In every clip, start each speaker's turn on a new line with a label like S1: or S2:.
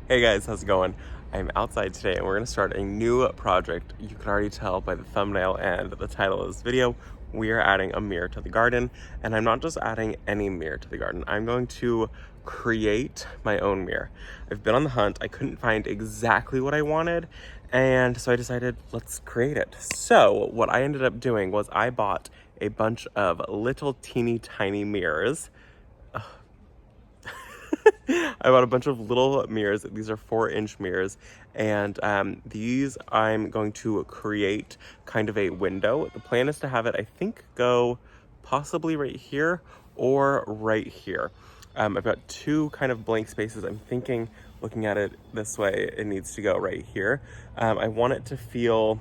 S1: Hey guys, how's it going? I'm outside today and we're going to start a new project. You can already tell by the thumbnail and the title of this video, we are adding a mirror to the garden. And I'm not just adding any mirror to the garden. I'm going to create my own mirror. I've been on the hunt. I couldn't find exactly what I wanted. And so I decided, let's create it. So what I ended up doing was I bought a bunch of little teeny tiny mirrors. I bought a bunch of little mirrors. These are 4-inch mirrors, and these I'm going to create kind of a window. The plan is to have it, I think, go possibly right here or right here. I've got two kind of blank spaces. I'm thinking, looking at it this way, it needs to go right here. I want it to feel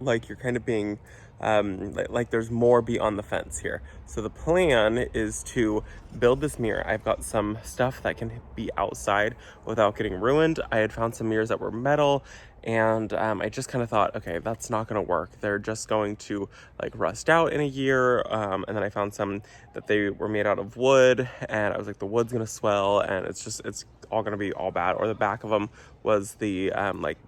S1: like you're kind of being like there's more beyond the fence here. So the plan is to build this mirror. I've got some stuff that can be outside without getting ruined. I had found some mirrors that were metal, and I just kind of thought, okay, that's not going to work. They're just going to like rust out in a year. And then I found some that they were made out of wood, and I was like, the wood's going to swell, and it's all going to be all bad. Or the back of them was the like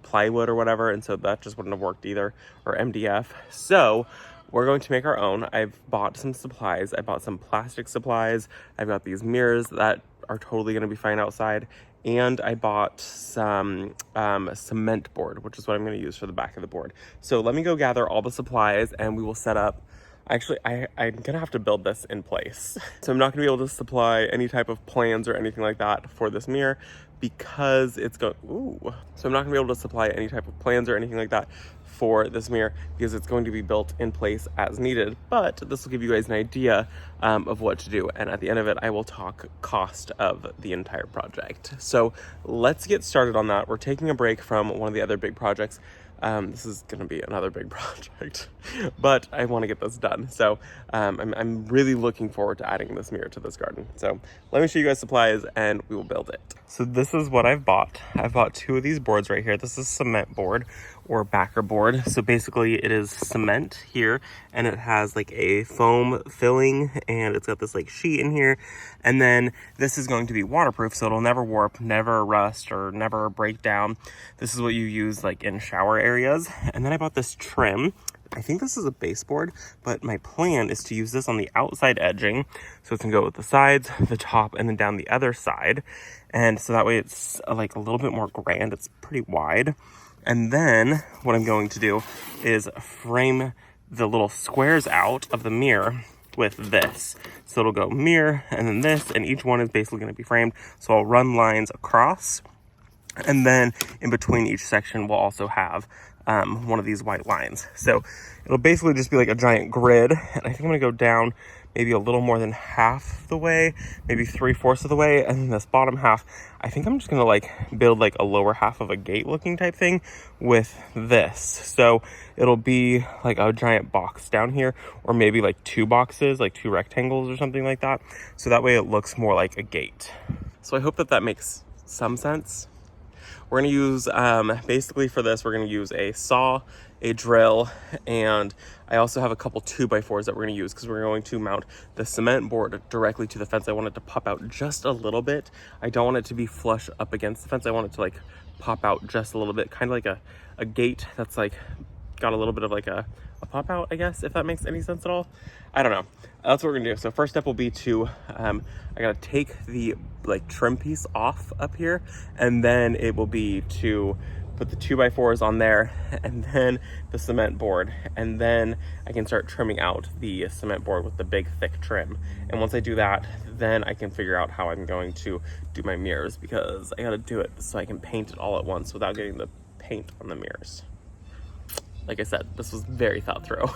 S1: plywood or whatever, and so that just wouldn't have worked either, or MDF. So we're going to make our own. I've bought some supplies. I bought some plastic supplies. I've got these mirrors that are totally going to be fine outside, and I bought some cement board, which is what I'm going to use for the back of the board. So let me go gather all the supplies and we will set up. Actually, I'm gonna have to build this in place. So I'm not gonna be able to supply any type of plans or anything like that for this mirror because it's going, So I'm not gonna be able to supply any type of plans or anything like that for this mirror because it's going to be built in place as needed. But this will give you guys an idea of what to do. And at the end of it, I will talk cost of the entire project. So let's get started on that. We're taking a break from one of the other big projects. This is going to be another big project, but I want to get this done. So I'm really looking forward to adding this mirror to this garden. So let me show you guys supplies and we will build it. So this is what I've bought. I've bought two of these boards right here. This is cement board or backer board. So basically it is cement here, and it has like a foam filling, and it's got this like sheet in here. And then this is going to be waterproof, so it'll never warp, never rust, or never break down. This is what you use like in shower areas. And then I bought this trim. I think this is a baseboard, but my plan is to use this on the outside edging. So it's gonna go with the sides, the top, and then down the other side. And so that way it's like a little bit more grand. It's pretty wide. And then what I'm going to do is frame the little squares out of the mirror with this. So it'll go mirror and then this, and each one is basically going to be framed. So I'll run lines across, and then in between each section we'll also have one of these white lines. So it'll basically just be like a giant grid, and I think I'm gonna go down maybe a little more than half the way, maybe 3/4 of the way, and then this bottom half, I think I'm just gonna like build like a lower half of a gate looking type thing with this. So it'll be like a giant box down here, or maybe like two boxes, like two rectangles or something like that. So that way it looks more like a gate. So I hope that that makes some sense. We're gonna use, basically for this, we're gonna use a saw, a drill, and I also have a couple 2x4s that we're gonna use because we're going to mount the cement board directly to the fence. I want it to pop out just a little bit. I don't want it to be flush up against the fence. I want it to like pop out just a little bit, kind of like a gate that's like got a little bit of like a pop out, I guess, if that makes any sense at all. I don't know. That's what we're gonna do. So first step will be to, I gotta take the like trim piece off up here, and then it will be to put the 2x4s on there, and then the cement board, and then I can start trimming out the cement board with the big thick trim. And once I do that, then I can figure out how I'm going to do my mirrors, because I gotta do it so I can paint it all at once without getting the paint on the mirrors. Like I said, this was very thought through.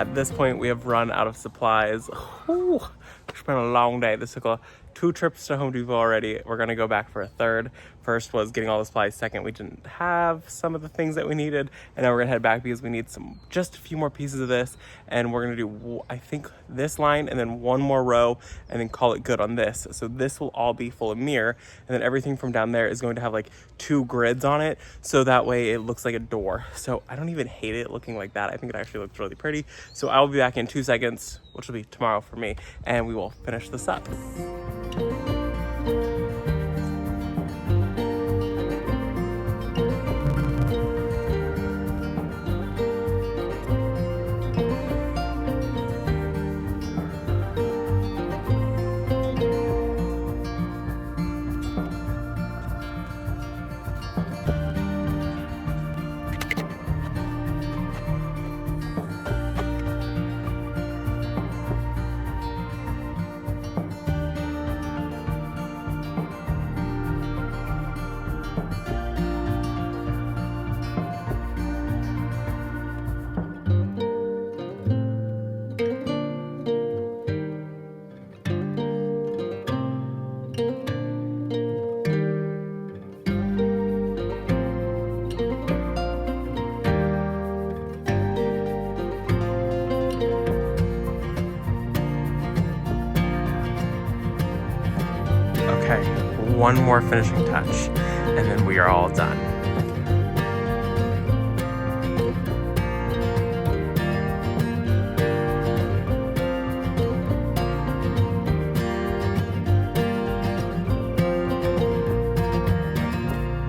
S1: at this point we have run out of supplies. Ooh, it's been a long day. This took 2 trips to Home Depot already. We're gonna go back for a third. First was getting all the supplies. Second, we didn't have some of the things that we needed. And now we're gonna head back because we need just a few more pieces of this. And we're gonna do, I think, this line and then 1 more row and then call it good on this. So this will all be full of mirror. And then everything from down there is going to have like 2 grids on it. So that way it looks like a door. So I don't even hate it looking like that. I think it actually looks really pretty. So I will be back in 2 seconds, which will be tomorrow for me. And we will finish this up. Okay, 1 more finishing touch, and then we are all done.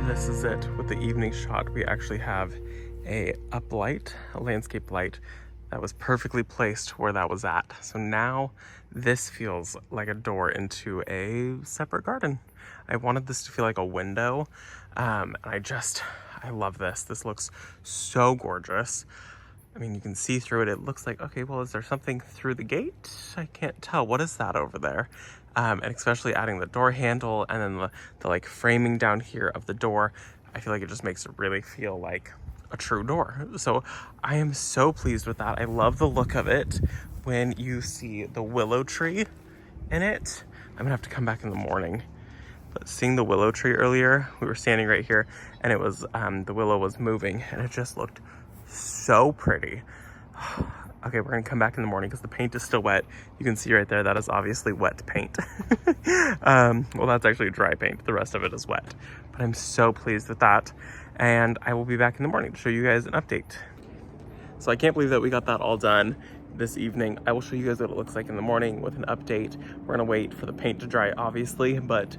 S1: This is it with the evening shot. We actually have a uplight, a landscape light that was perfectly placed where that was at. So now this feels like a door into a separate garden. I wanted this to feel like a window. And I love this. This looks so gorgeous. I mean, you can see through it. It looks like, okay, well, is there something through the gate? I can't tell. What is that over there? And especially adding the door handle and then the like framing down here of the door, I feel like it just makes it really feel like a true door. So I am so pleased with that. I love the look of it. When you see the willow tree in it, I'm gonna have to come back in the morning. But seeing the willow tree earlier, we were standing right here and it was, the willow was moving and it just looked so pretty. Okay, we're gonna come back in the morning because the paint is still wet. You can see right there, that is obviously wet paint. Well, that's actually dry paint. The rest of it is wet. But I'm so pleased with that. And I will be back in the morning to show you guys an update. So I can't believe that we got that all done this evening. I will show you guys what it looks like in the morning with an update. We're gonna wait for the paint to dry, obviously, but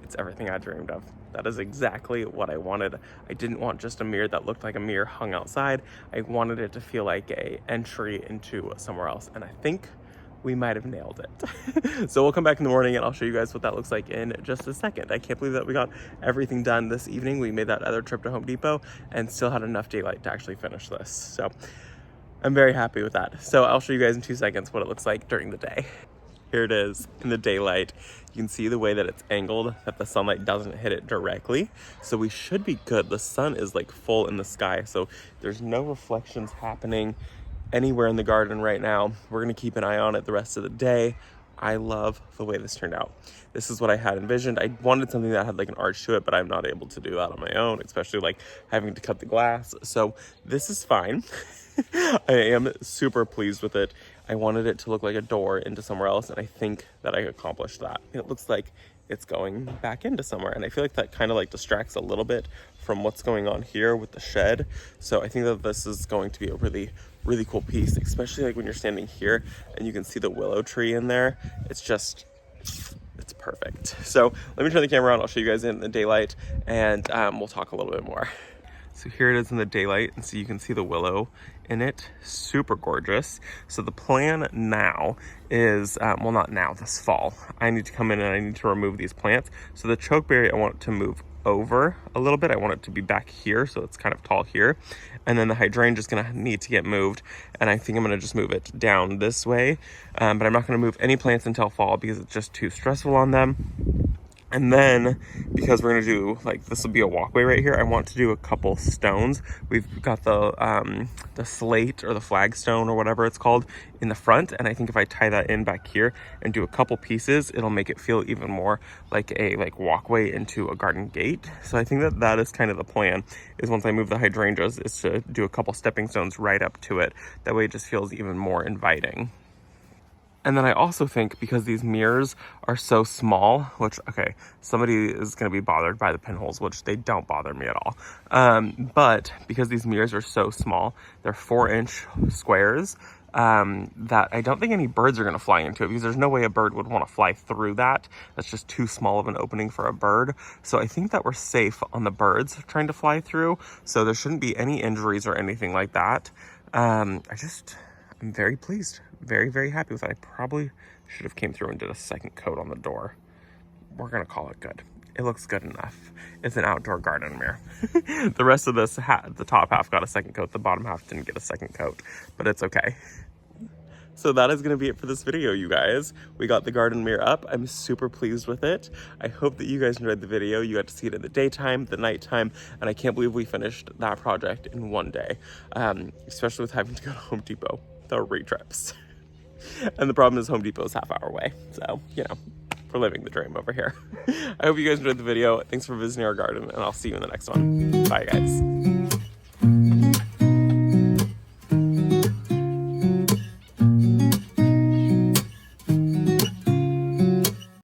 S1: it's everything I dreamed of. That is exactly what I wanted. I didn't want just a mirror that looked like a mirror hung outside. I wanted it to feel like a entry into somewhere else. And I think we might have nailed it. So we'll come back in the morning and I'll show you guys what that looks like in just a second. I can't believe that we got everything done this evening. We made that other trip to Home Depot and still had enough daylight to actually finish this. So I'm very happy with that. So I'll show you guys in 2 seconds what it looks like during the day. Here it is in the daylight. You can see the way that it's angled, that the sunlight doesn't hit it directly. So we should be good. The sun is like full in the sky, so there's no reflections happening anywhere in the garden right now. We're gonna keep an eye on it the rest of the day. I love the way this turned out. This is what I had envisioned. I wanted something that had like an arch to it, but I'm not able to do that on my own, especially like having to cut the glass. So this is fine. I am super pleased with it. I wanted it to look like a door into somewhere else, and I think that I accomplished that. It looks like it's going back into somewhere, and I feel like that kind of like distracts a little bit from what's going on here with the shed. So I think that this is going to be a really, really cool piece, especially like when you're standing here and you can see the willow tree in there. It's perfect. So let me turn the camera on. I'll show you guys in the daylight, and we'll talk a little bit more. So here it is in the daylight, and so you can see the willow in it. Super gorgeous. So the plan now is, well, not now, this fall. I need to come in and I need to remove these plants. So the chokeberry, I want it to move over a little bit. I want it to be back here, so it's kind of tall here. And then the hydrangea is gonna need to get moved, and I think I'm gonna just move it down this way. But I'm not gonna move any plants until fall because it's just too stressful on them. And then, because we're gonna do, like, this will be a walkway right here, I want to do a couple stones. We've got the slate or the flagstone or whatever it's called in the front, and I think if I tie that in back here and do a couple pieces, it'll make it feel even more like a walkway into a garden gate. So I think that that is kind of the plan, is once I move the hydrangeas, is to do a couple stepping stones right up to it. That way it just feels even more inviting. And then I also think, because these mirrors are so small, which, okay, somebody is going to be bothered by the pinholes, which they don't bother me at all. But because these mirrors are so small, they're 4-inch squares, that I don't think any birds are going to fly into it, because there's no way a bird would want to fly through that. That's just too small of an opening for a bird. So I think that we're safe on the birds trying to fly through. So there shouldn't be any injuries or anything like that. I'm very pleased. Very, very happy with it. I probably should have came through and did a second coat on the door. We're gonna call it good. It looks good enough. It's an outdoor garden mirror. The rest of this, the top half got a second coat. The bottom half didn't get a second coat, but it's okay. So that is going to be it for this video, you guys. We got the garden mirror up. I'm super pleased with it. I hope that you guys enjoyed the video. You got to see it in the daytime, the nighttime, and I can't believe we finished that project in one day, especially with having to go to Home Depot. The re-trips. And the problem is Home Depot is half hour away. So, you know, we're living the dream over here. I hope you guys enjoyed the video. Thanks for visiting our garden, and I'll see you in the next one. Bye, guys.